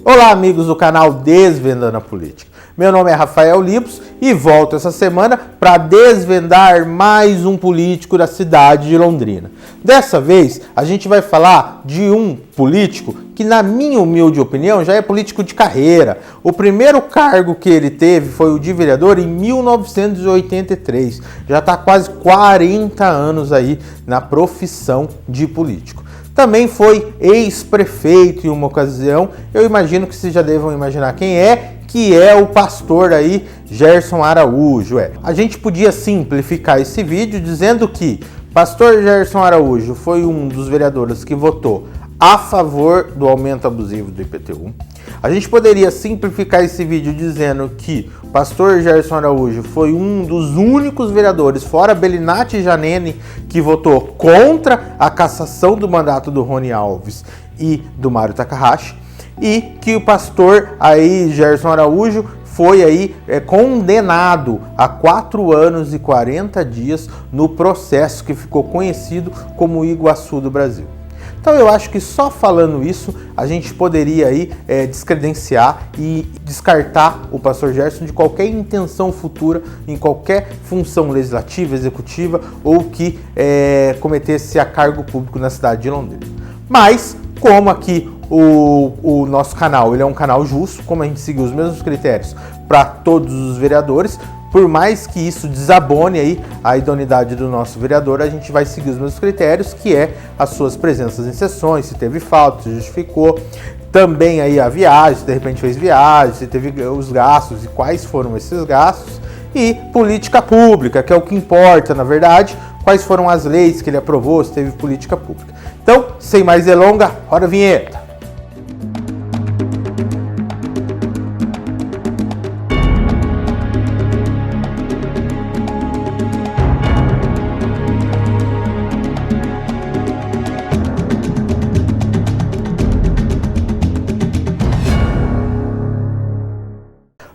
Olá, amigos do canal Desvendando a Política. Meu nome é Rafael Lipos e volto essa semana para desvendar mais um político da cidade de Londrina. Dessa vez, a gente vai falar de um político que, na minha humilde opinião, já é político de carreira. O primeiro cargo que ele teve foi o de vereador em 1983. Já está quase 40 anos aí na profissão de político. Também foi ex-prefeito em uma ocasião, eu imagino que vocês já devam imaginar quem é, que é o pastor aí, Gerson Araújo. A gente podia simplificar esse vídeo dizendo que pastor Gerson Araújo foi um dos vereadores que votou a favor do aumento abusivo do IPTU. A gente poderia simplificar esse vídeo dizendo que o pastor Gerson Araújo foi um dos únicos vereadores, fora Belinati Janene, que votou contra a cassação do mandato do Rony Alves e do Mário Takahashi, e que o pastor aí, Gerson Araújo, foi aí condenado a 4 anos e 40 dias no processo que ficou conhecido como Iguaçu do Brasil. Então eu acho que só falando isso a gente poderia aí descredenciar e descartar o pastor Gerson de qualquer intenção futura em qualquer função legislativa, executiva ou que cometesse a cargo público na cidade de Londrina. Mas como aqui o nosso canal ele é um canal justo, como a gente seguiu os mesmos critérios para todos os vereadores, por mais que isso desabone aí a idoneidade do nosso vereador, a gente vai seguir os mesmos critérios, que é as suas presenças em sessões, se teve falta, se justificou, também aí a viagem, se de repente fez viagem, se teve os gastos e quais foram esses gastos, e política pública, que é o que importa, na verdade, quais foram as leis que ele aprovou, se teve política pública. Então, sem mais delongas, roda a vinheta.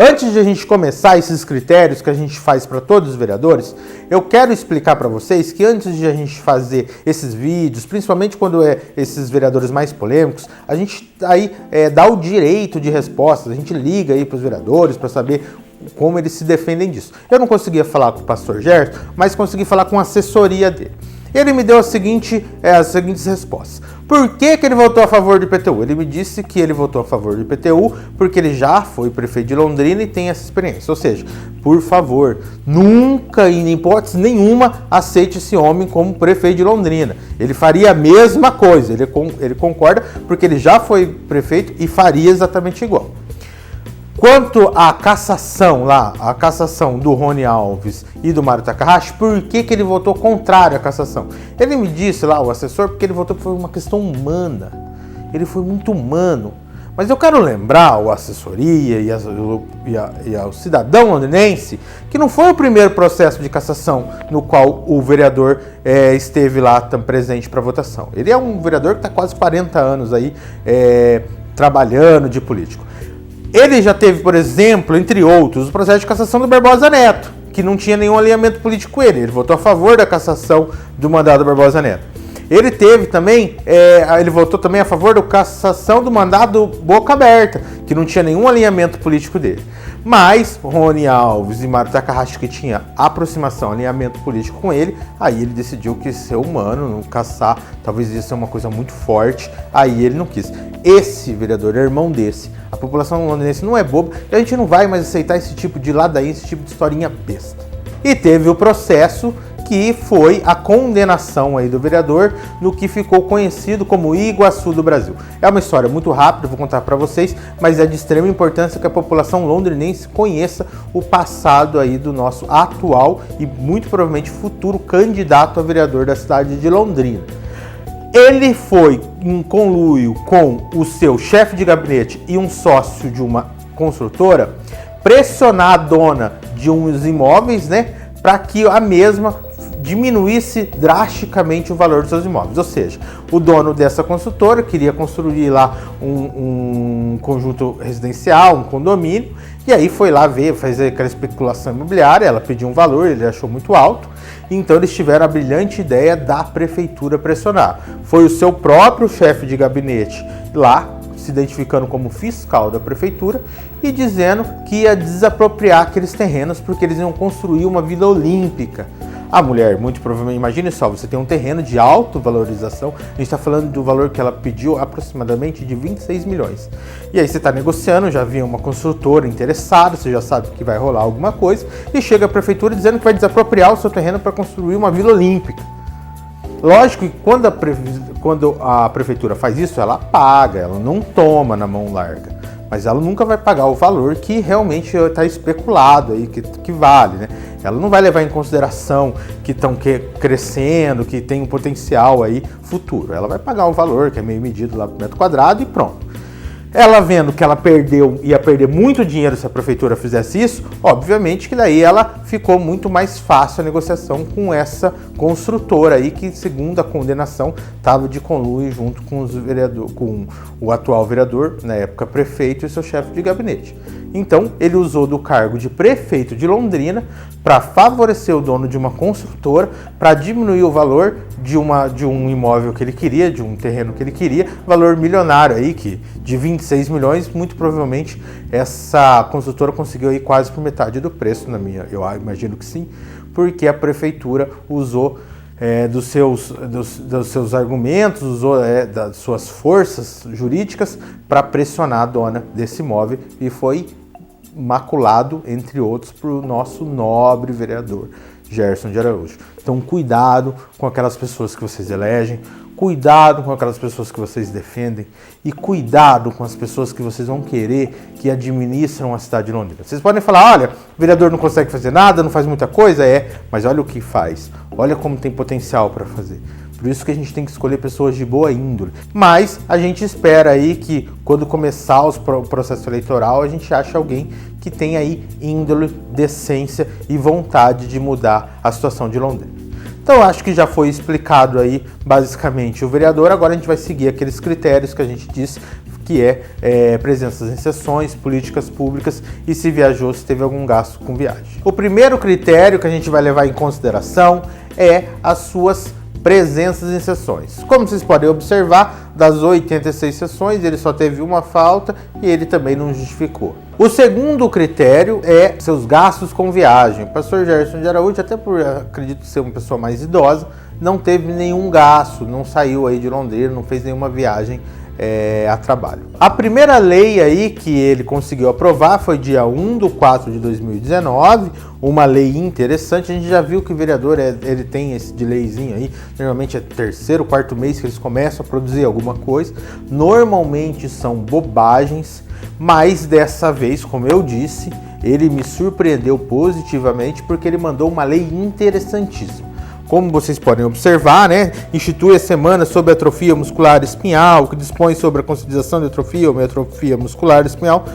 Antes de a gente começar esses critérios que a gente faz para todos os vereadores, eu quero explicar para vocês que antes de a gente fazer esses vídeos, principalmente quando esses vereadores mais polêmicos, a gente aí dá o direito de resposta, a gente liga aí para os vereadores para saber como eles se defendem disso. Eu não conseguia falar com o pastor Gerson, mas consegui falar com a assessoria dele. Ele me deu as seguintes respostas. Por que ele votou a favor do IPTU? Ele me disse que ele votou a favor do IPTU porque ele já foi prefeito de Londrina e tem essa experiência. Ou seja, por favor, nunca, em hipótese nenhuma, aceite esse homem como prefeito de Londrina. Ele faria a mesma coisa, ele concorda porque ele já foi prefeito e faria exatamente igual. Quanto à cassação a cassação do Rony Alves e do Mário Takahashi, por que ele votou contrário à cassação? Ele me disse lá, o assessor, porque ele votou por uma questão humana. Ele foi muito humano. Mas eu quero lembrar a assessoria e ao cidadão londrinense que não foi o primeiro processo de cassação no qual o vereador esteve lá presente para votação. Ele é um vereador que está quase 40 anos aí trabalhando de político. Ele já teve, por exemplo, entre outros, o processo de cassação do Barbosa Neto, que não tinha nenhum alinhamento político com ele. Ele votou a favor da cassação do mandato do Barbosa Neto. Ele teve também, ele votou também a favor da cassação do mandato do Boca Aberta, que não tinha nenhum alinhamento político dele. Mas Rony Alves e Mário Takahashi, que tinha aproximação, alinhamento político com ele, aí ele decidiu que ser humano, não caçar, talvez isso seja uma coisa muito forte, aí ele não quis. Esse vereador é irmão desse. A população londrinense não é boba e a gente não vai mais aceitar esse tipo de ladainha, esse tipo de historinha besta. E teve o processo que foi a condenação aí do vereador no que ficou conhecido como Iguaçu do Brasil. É uma história muito rápida, vou contar para vocês, mas é de extrema importância que a população londrinense conheça o passado aí do nosso atual e muito provavelmente futuro candidato a vereador da cidade de Londrina. Ele foi em conluio com o seu chefe de gabinete e um sócio de uma construtora pressionar a dona de uns imóveis, para que a mesma diminuísse drasticamente o valor dos seus imóveis. Ou seja, o dono dessa construtora queria construir lá um conjunto residencial, um condomínio, e aí foi lá ver, fazer aquela especulação imobiliária, ela pediu um valor, ele achou muito alto, então eles tiveram a brilhante ideia da prefeitura pressionar. Foi o seu próprio chefe de gabinete lá se identificando como fiscal da prefeitura e dizendo que ia desapropriar aqueles terrenos porque eles iam construir uma Vila Olímpica. A mulher, muito provavelmente, imagine só, você tem um terreno de alta valorização, a gente está falando do valor que ela pediu aproximadamente de 26 milhões. E aí você está negociando, já vinha uma construtora interessada, você já sabe que vai rolar alguma coisa, e chega a prefeitura dizendo que vai desapropriar o seu terreno para construir uma Vila Olímpica. Lógico que quando a prefeitura faz isso, ela paga, ela não toma na mão larga. Mas ela nunca vai pagar o valor que realmente está especulado aí, que vale, né? Ela não vai levar em consideração que estão crescendo, que tem um potencial aí futuro. Ela vai pagar o valor que é meio medido lá por metro quadrado e pronto. Ela vendo que ela ia perder muito dinheiro se a prefeitura fizesse isso, obviamente que daí ela ficou muito mais fácil a negociação com essa construtora aí que, segundo a condenação, estava de conluio junto com com o atual vereador, na época prefeito, e seu chefe de gabinete. Então, ele usou do cargo de prefeito de Londrina para favorecer o dono de uma construtora, para diminuir o valor de um imóvel que ele queria, de um terreno que ele queria, valor milionário aí, que de 26 milhões, muito provavelmente essa construtora conseguiu aí quase por metade do preço, eu imagino que sim, porque a prefeitura usou dos seus argumentos, usou das suas forças jurídicas para pressionar a dona desse imóvel e foi maculado, entre outros, para o nosso nobre vereador Gerson de Araújo. Então, cuidado com aquelas pessoas que vocês elegem, cuidado com aquelas pessoas que vocês defendem e cuidado com as pessoas que vocês vão querer que administram a cidade de Londrina. Vocês podem falar, olha, o vereador não consegue fazer nada, não faz muita coisa, mas olha o que faz, olha como tem potencial para fazer. Por isso que a gente tem que escolher pessoas de boa índole. Mas a gente espera aí que quando começar o processo eleitoral, a gente ache alguém que tenha aí índole, decência e vontade de mudar a situação de Londrina. Então acho que já foi explicado aí basicamente o vereador, agora a gente vai seguir aqueles critérios que a gente disse, que presenças em sessões, políticas públicas e se viajou, se teve algum gasto com viagem. O primeiro critério que a gente vai levar em consideração é as suas presenças em sessões. Como vocês podem observar, das 86 sessões, ele só teve uma falta e ele também não justificou. O segundo critério é seus gastos com viagem. O pastor Gerson de Araújo, até por acredito ser uma pessoa mais idosa, não teve nenhum gasto, não saiu aí de Londrina, não fez nenhuma viagem a trabalho. A primeira lei aí que ele conseguiu aprovar foi dia 1/4/2019, uma lei interessante. A gente já viu que o vereador ele tem esse de leizinho aí, normalmente é terceiro, quarto mês que eles começam a produzir alguma coisa. Normalmente são bobagens, mas dessa vez, como eu disse, ele me surpreendeu positivamente porque ele mandou uma lei interessantíssima. Como vocês podem observar, né, institui a semana sobre atrofia muscular espinhal, que dispõe sobre a conscientização de atrofia ou atrofia muscular espinhal.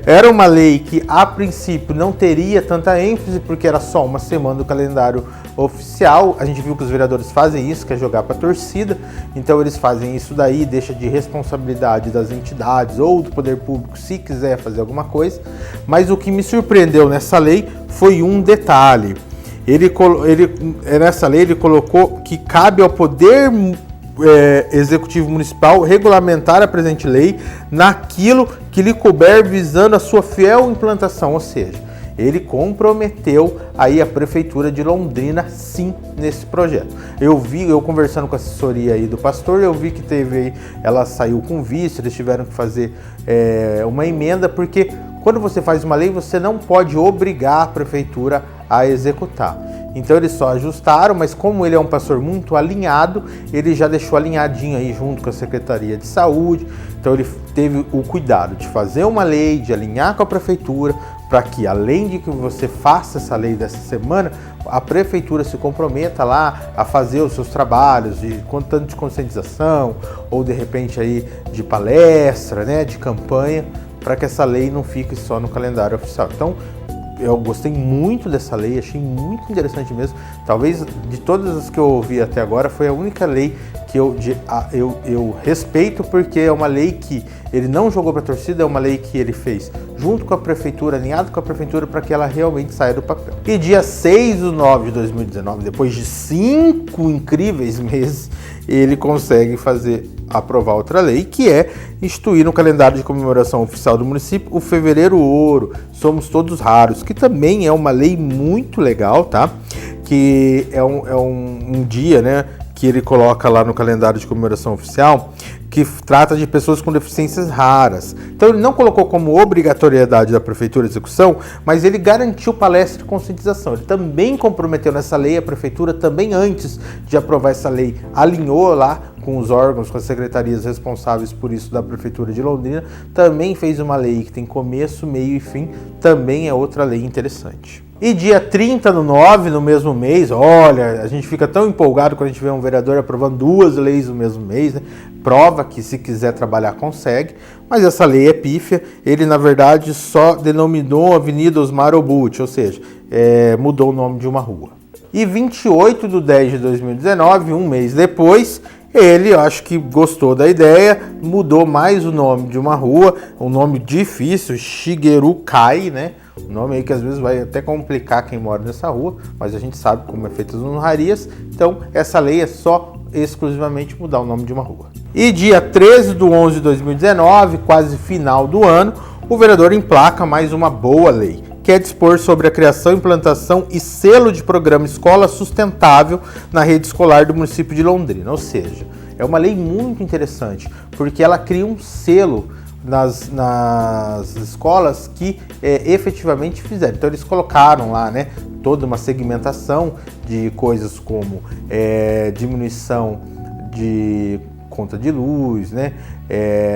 Era uma lei que, a princípio, não teria tanta ênfase, porque era só uma semana do calendário oficial. A gente viu que os vereadores fazem isso, que é jogar para a torcida. Então, eles fazem isso daí, deixa de responsabilidade das entidades ou do poder público, se quiser fazer alguma coisa. Mas o que me surpreendeu nessa lei foi um detalhe. Nessa lei ele colocou que cabe ao Poder Executivo Municipal regulamentar a presente lei naquilo que lhe couber visando a sua fiel implantação, ou seja, ele comprometeu aí a Prefeitura de Londrina sim nesse projeto. Eu conversando com a assessoria aí do pastor, eu vi que ela saiu com vício, eles tiveram que fazer uma emenda, porque quando você faz uma lei, você não pode obrigar a Prefeitura a executar. Então eles só ajustaram, mas como ele é um pastor muito alinhado, ele já deixou alinhadinho aí junto com a Secretaria de Saúde. Então ele teve o cuidado de fazer uma lei, de alinhar com a Prefeitura, para que além de que você faça essa lei dessa semana, a Prefeitura se comprometa lá a fazer os seus trabalhos, tanto de conscientização, ou de repente aí de palestra, né, de campanha, para que essa lei não fique só no calendário oficial. Então, eu gostei muito dessa lei, achei muito interessante mesmo. Talvez de todas as que eu ouvi até agora, foi a única lei que eu respeito, porque é uma lei que ele não jogou para a torcida, é uma lei que ele fez junto com a Prefeitura, alinhado com a Prefeitura, para que ela realmente saia do papel. E dia 6/9/2019, depois de 5 incríveis meses, ele consegue fazer aprovar outra lei, que é instituir no calendário de comemoração oficial do município o Fevereiro Ouro, Somos Todos Raros, que também é uma lei muito legal, tá? Que é um dia, né, que ele coloca lá no calendário de comemoração oficial, que trata de pessoas com deficiências raras. Então ele não colocou como obrigatoriedade da prefeitura a execução, mas ele garantiu palestra de conscientização. Ele também comprometeu nessa lei, a prefeitura também antes de aprovar essa lei, alinhou lá com os órgãos, com as secretarias responsáveis por isso da prefeitura de Londrina, também fez uma lei que tem começo, meio e fim, também é outra lei interessante. E dia 30/9, no mesmo mês, olha, a gente fica tão empolgado quando a gente vê um vereador aprovando 2 leis no mesmo mês, né? Prova que se quiser trabalhar consegue, mas essa lei é pífia. Ele na verdade só denominou Avenida Osmar Obuti, ou seja, mudou o nome de uma rua. E 28/10/2019, um mês depois, ele, acho que gostou da ideia, mudou mais o nome de uma rua, um nome difícil, Shigeru Kai, né? Um nome aí que às vezes vai até complicar quem mora nessa rua, mas a gente sabe como é feito as honrarias, então essa lei é só exclusivamente mudar o nome de uma rua. E dia 13/11/2019, quase final do ano, o vereador emplaca mais uma boa lei, que é dispor sobre a criação, implantação e selo de programa Escola Sustentável na rede escolar do município de Londrina. Ou seja, é uma lei muito interessante, porque ela cria um selo nas escolas que efetivamente fizeram. Então eles colocaram lá, né, toda uma segmentação de coisas como diminuição de conta de luz, né,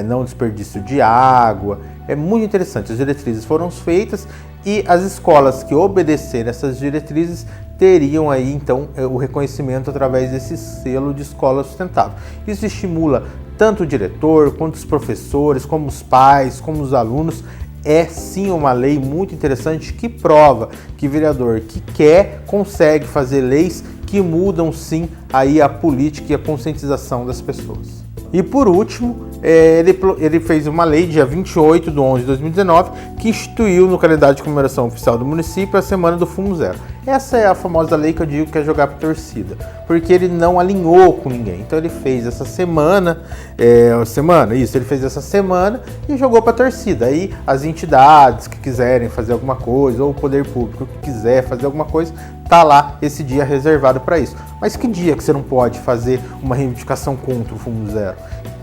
não desperdício de água. É muito interessante. As diretrizes foram feitas e as escolas que obedecerem essas diretrizes teriam aí então o reconhecimento através desse selo de escola sustentável. Isso estimula tanto o diretor, quanto os professores, como os pais, como os alunos. É sim uma lei muito interessante que prova que vereador que quer consegue fazer leis que mudam sim aí a política e a conscientização das pessoas. E por último, ele fez uma lei dia 28/11/2019 que instituiu no calendário de comemoração oficial do município a Semana do Fumo Zero. Essa é a famosa lei que eu digo que é jogar para torcida, porque ele não alinhou com ninguém. Então ele fez essa semana, ele fez essa semana e jogou para torcida. Aí as entidades que quiserem fazer alguma coisa, ou o poder público que quiser fazer alguma coisa, tá lá esse dia reservado para isso. Mas que dia que você não pode fazer uma reivindicação contra o fumo zero?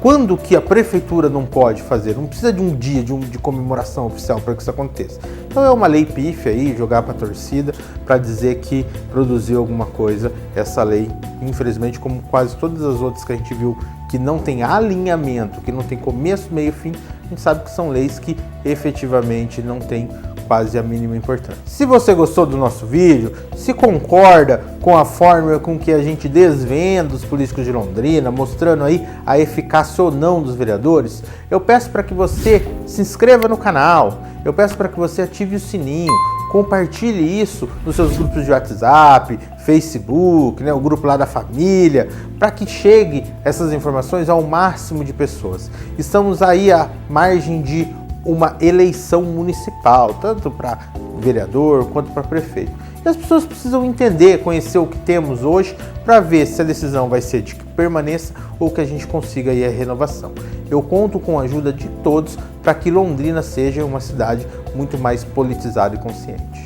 Quando que a prefeitura não pode fazer? Não precisa de um dia de comemoração oficial para que isso aconteça. Então é uma lei pífia aí, jogar para a torcida, para dizer que produziu alguma coisa. Essa lei, infelizmente, como quase todas as outras que a gente viu, que não tem alinhamento, que não tem começo, meio e fim, a gente sabe que são leis que efetivamente não têm quase a mínima importância. Se você gostou do nosso vídeo, se concorda com a forma com que a gente desvenda os políticos de Londrina, mostrando aí a eficácia ou não dos vereadores, eu peço para que você se inscreva no canal, eu peço para que você ative o sininho, compartilhe isso nos seus grupos de WhatsApp, Facebook, né, o grupo lá da família, para que chegue essas informações ao máximo de pessoas. Estamos aí à margem de uma eleição municipal, tanto para vereador quanto para prefeito. E as pessoas precisam entender, conhecer o que temos hoje, para ver se a decisão vai ser de que permaneça ou que a gente consiga aí a renovação. Eu conto com a ajuda de todos para que Londrina seja uma cidade muito mais politizada e consciente.